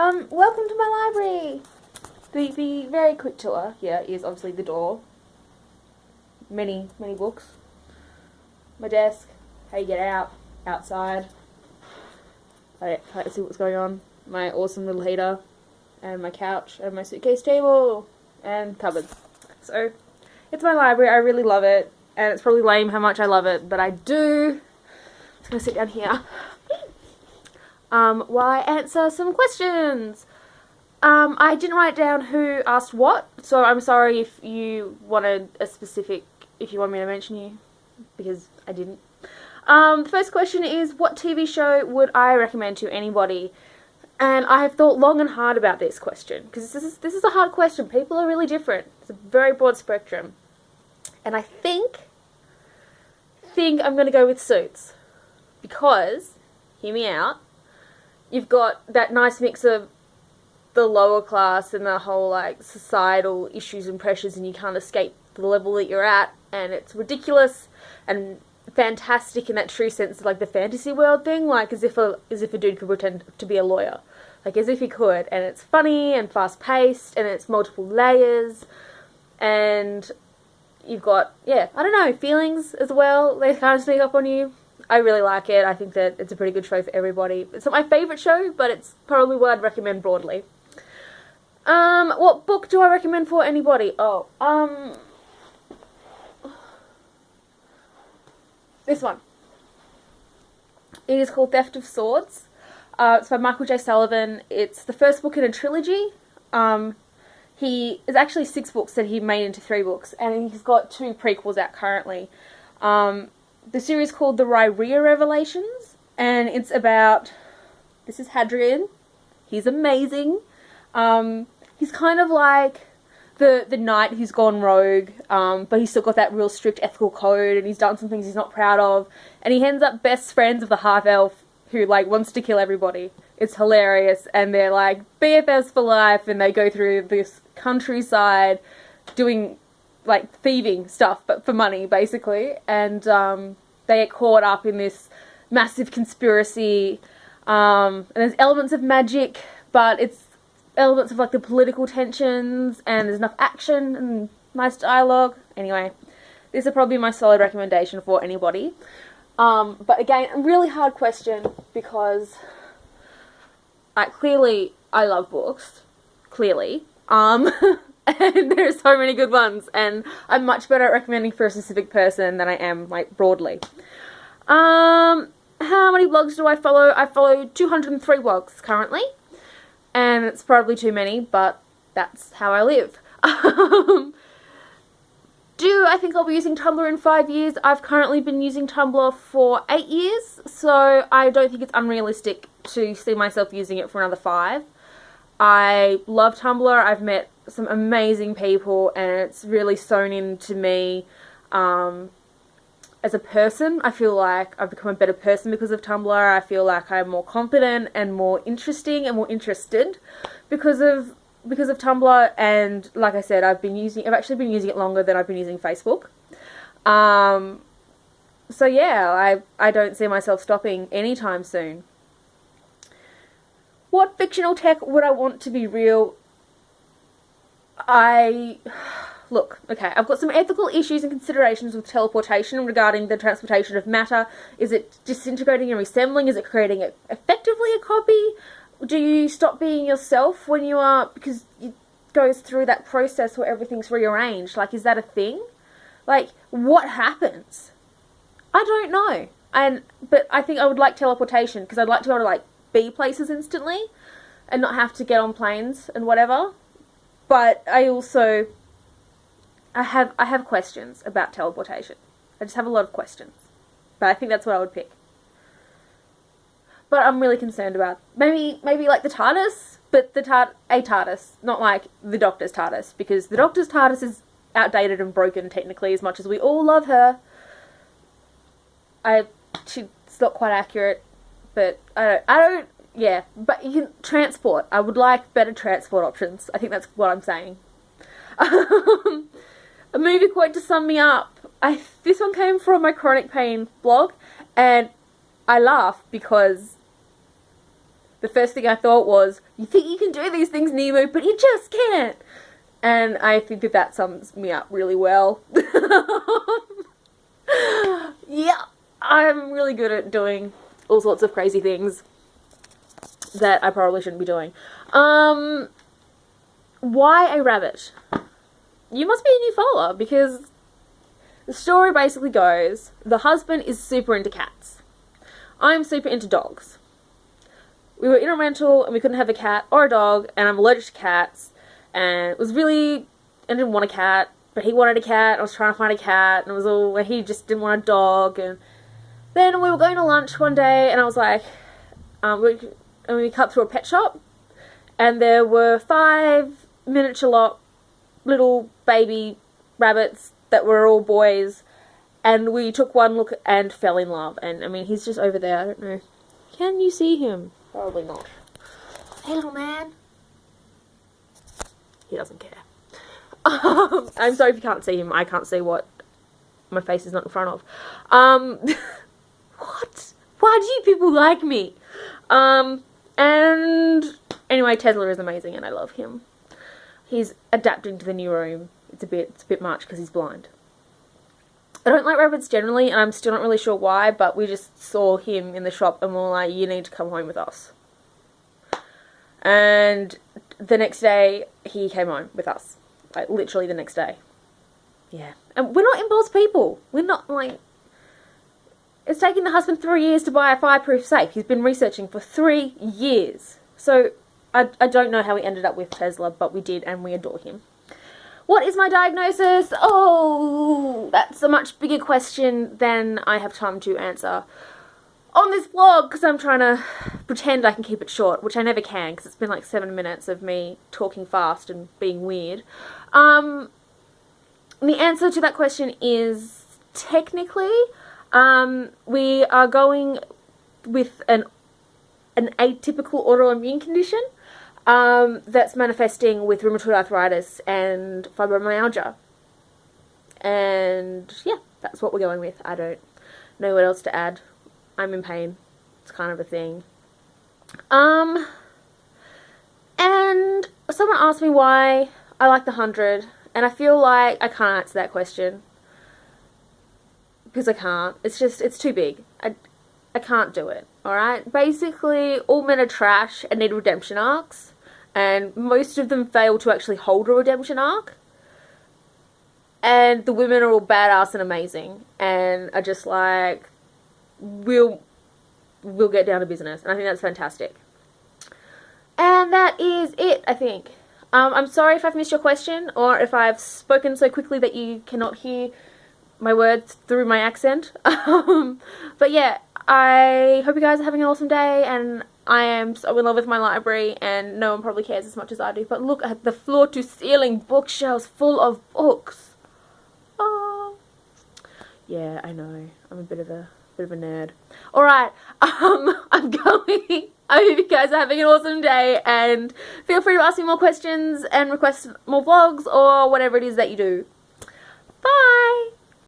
Welcome to my library. The very quick tour here is obviously the door. Many books. My desk. How you get out. Outside. I like to see what's going on. My awesome little heater. And my couch. And my suitcase table. And cupboards. So, it's my library. I really love it. And it's probably lame how much I love it. But I do. I'm just going to sit down here. While I answer some questions. I didn't write down who asked what, so I'm sorry if you wanted a specific, if you want me to mention you, because I didn't. The first question is, what TV show would I recommend to anybody? And I have thought long and hard about this question, because this is a hard question. People are really different. It's a very broad spectrum. And I think I'm going to go with Suits, because, hear me out, you've got that nice mix of the lower class and the whole like societal issues and pressures, and you can't escape the level that you're at, and it's ridiculous and fantastic in that true sense of like the fantasy world thing, like as if a dude could pretend to be a lawyer, like as if he could, and it's funny and fast paced and it's multiple layers, and you've got I don't know, feelings as well, they kind of sneak up on you. I really like it. I think that it's a pretty good show for everybody. It's not my favourite show, but it's probably what I'd recommend broadly. What book do I recommend for anybody? This one. It is called Theft of Swords. It's by Michael J. Sullivan. It's the first book in a trilogy. It's actually 6 books that he made into 3 books, and he's got 2 prequels out currently. The series is called The Rhyria Revelations, and it's about, this is Hadrian. He's amazing. He's kind of like the knight who's gone rogue, but he's still got that real strict ethical code, and he's done some things he's not proud of, and he ends up best friends with a half-elf who like wants to kill everybody. It's hilarious, and they're like BFFs for life, and they go through this countryside doing like thieving stuff, but for money, basically, and they get caught up in this massive conspiracy, and there's elements of magic, but it's elements of like the political tensions, and there's enough action and nice dialogue. Anyway, this would probably be my solid recommendation for anybody. But again, a really hard question, because clearly I love books, clearly, and there's so many good ones, and I'm much better at recommending for a specific person than I am, like, broadly. How many blogs do I follow? I follow 203 blogs currently, and it's probably too many, but that's how I live. Do I think I'll be using Tumblr in 5 years? I've currently been using Tumblr for 8 years, so I don't think it's unrealistic to see myself using it for another 5. I love Tumblr. I've met some amazing people, and it's really sewn into me as a person. I feel like I've become a better person because of Tumblr. I feel like I'm more confident and more interesting and more interested because of Tumblr. And like I said, I've actually been using it longer than I've been using Facebook. So yeah, I don't see myself stopping anytime soon. What fictional tech would I want to be real? Look, okay, I've got some ethical issues and considerations with teleportation regarding the transportation of matter. Is it disintegrating and resembling? Is it creating effectively a copy? Do you stop being yourself when you are, because it goes through that process where everything's rearranged? Like, is that a thing? Like, what happens? I don't know. But I think I would like teleportation, because I'd like to be able to, like, be places instantly and not have to get on planes and whatever. But I also, I have questions about teleportation. I just have a lot of questions. But I think that's what I would pick. But I'm really concerned about maybe like the TARDIS, but a TARDIS, not like the Doctor's TARDIS, because the Doctor's TARDIS is outdated and broken technically, as much as we all love her. She's not quite accurate, but but you can transport. I would like better transport options. I think that's what I'm saying. A movie quote to sum me up. This one came from my chronic pain blog, and I laugh because the first thing I thought was, you think you can do these things, Nemo, but you just can't. And I think that sums me up really well. Yeah, I'm really good at doing all sorts of crazy things that I probably shouldn't be doing. Why a rabbit? You must be a new follower, because the story basically goes, the husband is super into cats. I'm super into dogs. We were in a rental and we couldn't have a cat or a dog, and I'm allergic to cats, and it was really, I didn't want a cat, but he wanted a cat. I was trying to find a cat, and it was all, he just didn't want a dog. And then we were going to lunch one day, and I was like, we cut through a pet shop, and there were 5 miniature little baby rabbits that were all boys, and we took one look and fell in love. And I mean, he's just over there. I don't know. Can you see him? Probably not. Hey, little man. He doesn't care. I'm sorry if you can't see him. I can't see what my face is not in front of. What? Why do you people like me? And anyway, Tesla is amazing and I love him. He's adapting to the new room. It's a bit much because he's blind. I don't like rabbits generally, and I'm still not really sure why, but we just saw him in the shop and we were like, you need to come home with us. And the next day, he came home with us. Like, literally the next day. Yeah. And we're not impulse people. We're not, like... It's taken the husband 3 years to buy a fireproof safe. He's been researching for 3 years. So, I don't know how we ended up with Tesla, but we did, and we adore him. What is my diagnosis? Oh, that's a much bigger question than I have time to answer on this vlog, because I'm trying to pretend I can keep it short, which I never can, because it's been like 7 minutes of me talking fast and being weird. The answer to that question is, technically, we are going with an atypical autoimmune condition that's manifesting with rheumatoid arthritis and fibromyalgia. And yeah, that's what we're going with. I don't know what else to add. I'm in pain. It's kind of a thing. And someone asked me why I like the 100, and I feel like I can't answer that question. Because I can't. It's too big. I can't do it. Alright? Basically, all men are trash and need redemption arcs. And most of them fail to actually hold a redemption arc. And the women are all badass and amazing. And are just like, we'll get down to business. And I think that's fantastic. And that is it, I think. I'm sorry if I've missed your question, or if I've spoken so quickly that you cannot hear my words through my accent. But yeah, I hope you guys are having an awesome day, and I am so in love with my library, and no one probably cares as much as I do, but look at the floor-to-ceiling bookshelves full of books. Oh. Yeah, I know. I'm a bit of a nerd. Alright, I'm going. I hope you guys are having an awesome day, and feel free to ask me more questions and request more vlogs or whatever it is that you do. Bye!